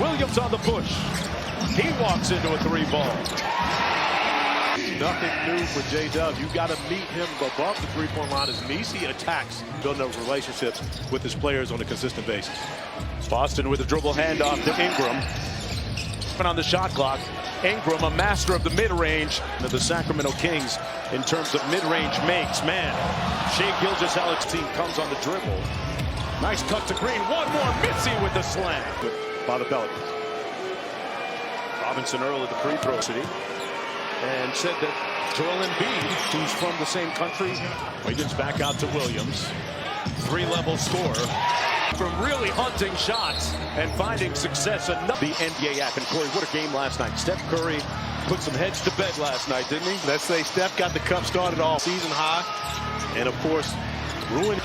Williams on the push. He walks into a 3-ball. Nothing new for J-Dub. You got to meet him above the three-point line as Messi attacks, building up relationships with his players on a consistent basis. Boston with a dribble handoff to Ingram. On the shot clock, Ingram, a master of the mid-range of the Sacramento Kings in terms of mid-range makes. Man, Shea Gilgeous-Alexander's team comes on the dribble. Nice cut to Green. One more. Missy with the slam. By the Pelicans. Robinson Earl at the free throw city. And said that Joel Embiid, who's from the same country, Wiggins back out to Williams. 3-level scorer. From really hunting shots and finding success enough. The NBA app. And Corey, what a game last night. Steph Curry put some heads to bed last night, didn't he? Let's say Steph got the cup started off season high. And of course, ruined.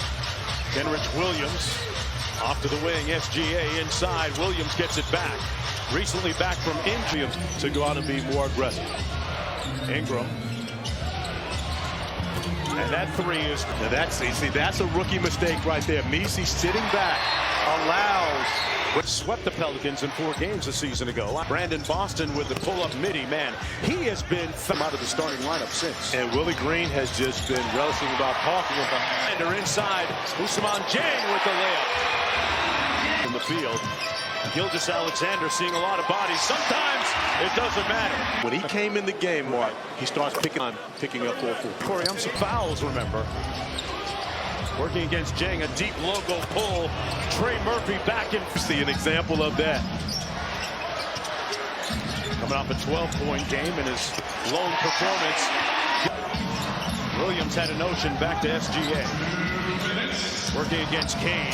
Kenrich Williams off to the wing. SGA inside. Williams gets it back. Recently back from injury to go out and be more aggressive. Ingram. And that three is. Now that's a rookie mistake right there. Messi sitting back allows. Swept the Pelicans in 4 games a season ago. Brandon Boston with the pull-up midi. Man, he has been out of the starting lineup since. And Willie Green has just been relishing about talking about. And inside, Ousmane Dieng with the layup. In the field, Gilgeous-Alexander seeing a lot of bodies. Sometimes it doesn't matter. When he came in the game, Mark, he starts picking up 4-4. Corey, some fouls, remember. Working against Dieng, a deep logo pull. Trey Murphy back in. See an example of that. Coming off a 12-point game in his lone performance. Williams had a notion back to SGA. Working against Kane.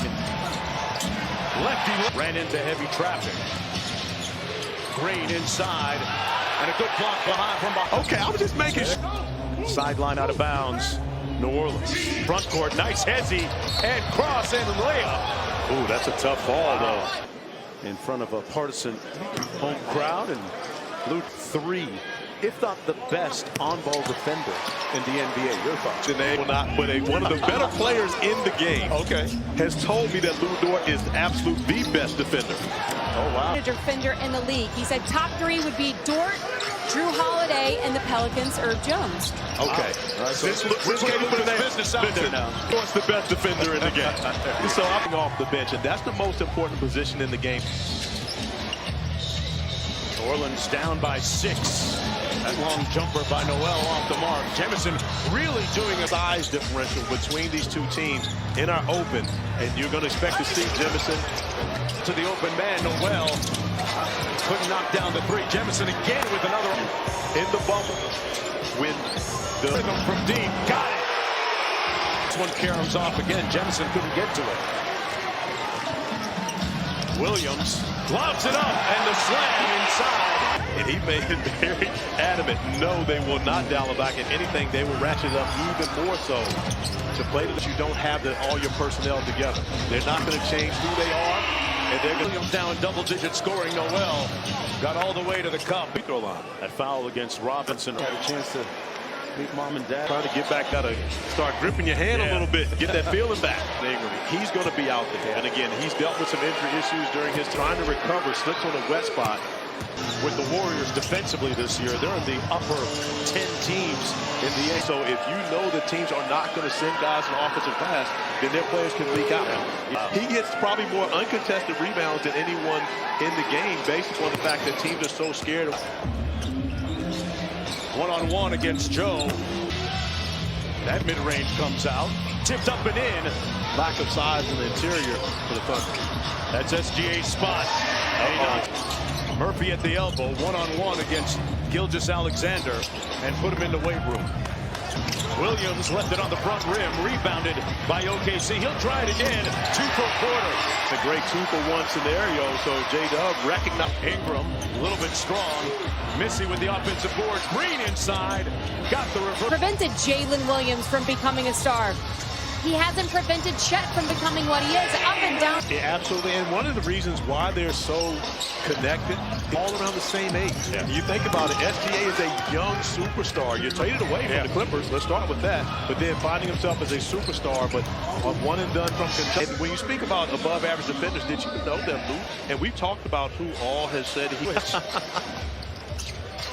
Lefty ran into heavy traffic. Green inside. And a good block behind from behind. Okay, I was just making sure. Sideline out of bounds. New Orleans. Front court, nice hezzy, and cross and layup. Ooh, that's a tough ball, though. In front of a partisan home crowd, and blew 3, if not the best on-ball defender in the NBA. Your thoughts? And they will not, but one of the better players in the game has told me that Lou Dort is the best defender. Oh, wow. Defender in the league. He said top 3 would be Dort, Drew Holiday, and the Pelicans, Herb Jones. Okay. Wow. Right, so this business out there now. Dort's the best defender in the game. So I'm off the bench, and that's the most important position in the game. Orleans down by 6. That long jumper by Noel off the mark. Jemison really doing a size differential between these two teams in our open, and you're going to expect to see Jemison to the open man. Noel couldn't knock down the 3. Jemison again with another in the bubble. When the rhythm from deep, got it. This one caroms off again. Jemison couldn't get to it. Williams lobs it up and the slam inside. And he made it very adamant. No, they will not dial it back. And anything, they will ratchet up even more so to play that you don't have all your personnel together. They're not going to change who they are. And they're Williams down double-digit scoring. Noel got all the way to the cup. Free throw line. That foul against Robinson. Had a chance to meet mom and dad. Trying to get back, got to start gripping your hand a little bit, get that feeling back. He's going to be out there. And again, he's dealt with some injury issues during his trying to recover, slips on a wet spot. With the Warriors defensively this year, they're in the upper 10 teams in the NBA. So if you know the teams are not going to send guys an offensive pass, then their players can leak out. He gets probably more uncontested rebounds than anyone in the game based on the fact that teams are so scared. One-on-one against Joe. That mid-range comes out. Tipped up and in. Lack of size in the interior for the Thunder. That's SGA's spot. Murphy at the elbow, one-on-one against Gilgeous-Alexander, and put him in the weight room. Williams left it on the front rim, rebounded by OKC. He'll try it again, 2 for a quarter. It's a great 2-for-1 scenario, so J-Dub recognized. Ingram, a little bit strong. Missy with the offensive boards. Green inside, got the reverse. Prevented Jalen Williams from becoming a star. he hasn't prevented Chet from becoming what he is, up and down. Yeah, absolutely. And one of the reasons why they're so connected, all around the same age. Yeah. You think about it, SGA is a young superstar. You're traded away from the Clippers. Let's start with that. But then finding himself as a superstar, but on one and done from Kentucky. And when you speak about above average defenders, did you know that, Luke? And we've talked about who all has said he is.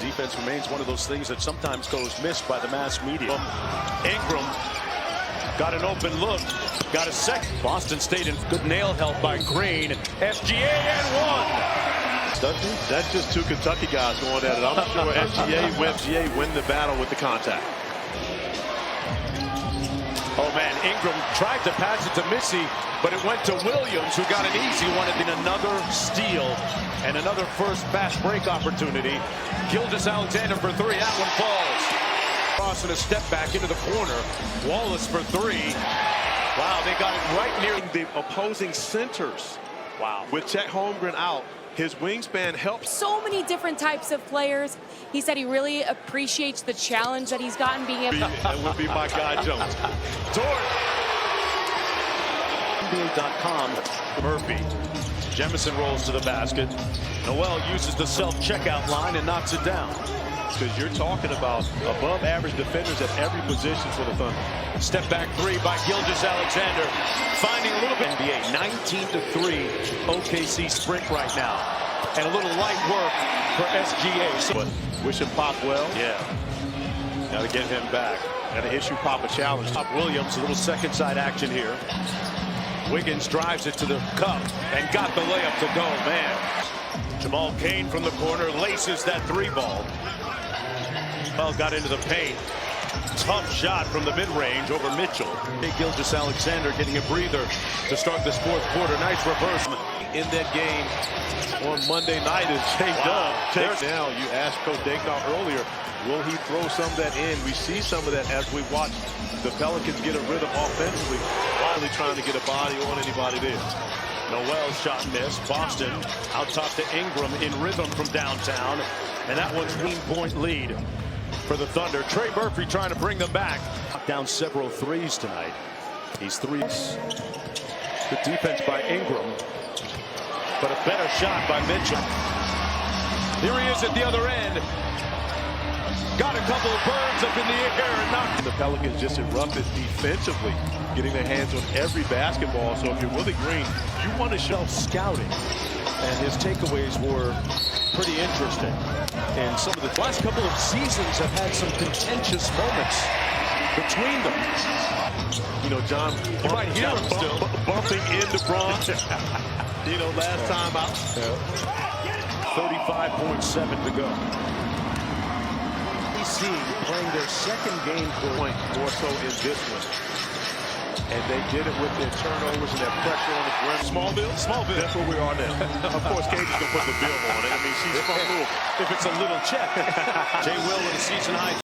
Defense remains one of those things that sometimes goes missed by the mass media. Ingram got an open look, got a second. Boston State in good nail help by Green. SGA and one. That's just two Kentucky guys going at it. I'm sure SGA win the battle with the contact. Oh man, Ingram tried to pass it to Missy, but it went to Williams, who got an easy one. And then another steal and another first fast break opportunity. Gilgeous-Alexander for three. That one falls. Cross and a step back into the corner. Wallace for three. Wow, they got it right near the opposing centers. Wow. With Chet Holmgren out, his wingspan helps. So many different types of players. He said he really appreciates the challenge that he's gotten being able to. That would be my guy, Jones. Dort. NBA.com. Murphy. Jemison rolls to the basket. Noel uses the self-checkout line and knocks it down. Because you're talking about above average defenders at every position for the Thunder. Step back three by Gilgeous-Alexander. Finding a little bit. NBA 19-3 OKC sprint right now. And a little light work for SGA. But wish him Pop well. Yeah. Got to get him back. Got to issue Pop a challenge. Pop Williams, a little second side action here. Wiggins drives it to the cup and got the layup to go. Man. Jamal Cain from the corner laces that three ball. Well, got into the paint. Tough shot from the mid-range over Mitchell. Gilgeous-Alexander getting a breather to start this fourth quarter. Nice reverse. In that game on Monday night is J-Dub. Now, you asked Coach Daigneault earlier, will he throw some of that in? We see some of that as we watch the Pelicans get a rhythm offensively, finally trying to get a body on anybody there. Noel shot missed. Boston out top to Ingram in rhythm from downtown. And that one's 1-point lead for the Thunder. Trey Murphy trying to bring them back. Down several threes tonight. He's threes. Good defense by Ingram. But a better shot by Mitchell. Here he is at the other end. Got a couple of birds up in the air and knocked. The Pelicans just erupted defensively, getting their hands on every basketball. So if you're Willie Green, you want to show scouting. And his takeaways were pretty interesting. And some of the last couple of seasons have had some contentious moments between them. You know, John, right here, bumping into Bronx. You know, last time out. 35.7 to go. BC playing their second game point, more so in this one. And they did it with their turnovers and their pressure on the rim. Smallville. That's where we are now. Of course, Katie's going to put the bill on it. I mean, she's from Louisville. If it's a little check. Jay Will with a season high.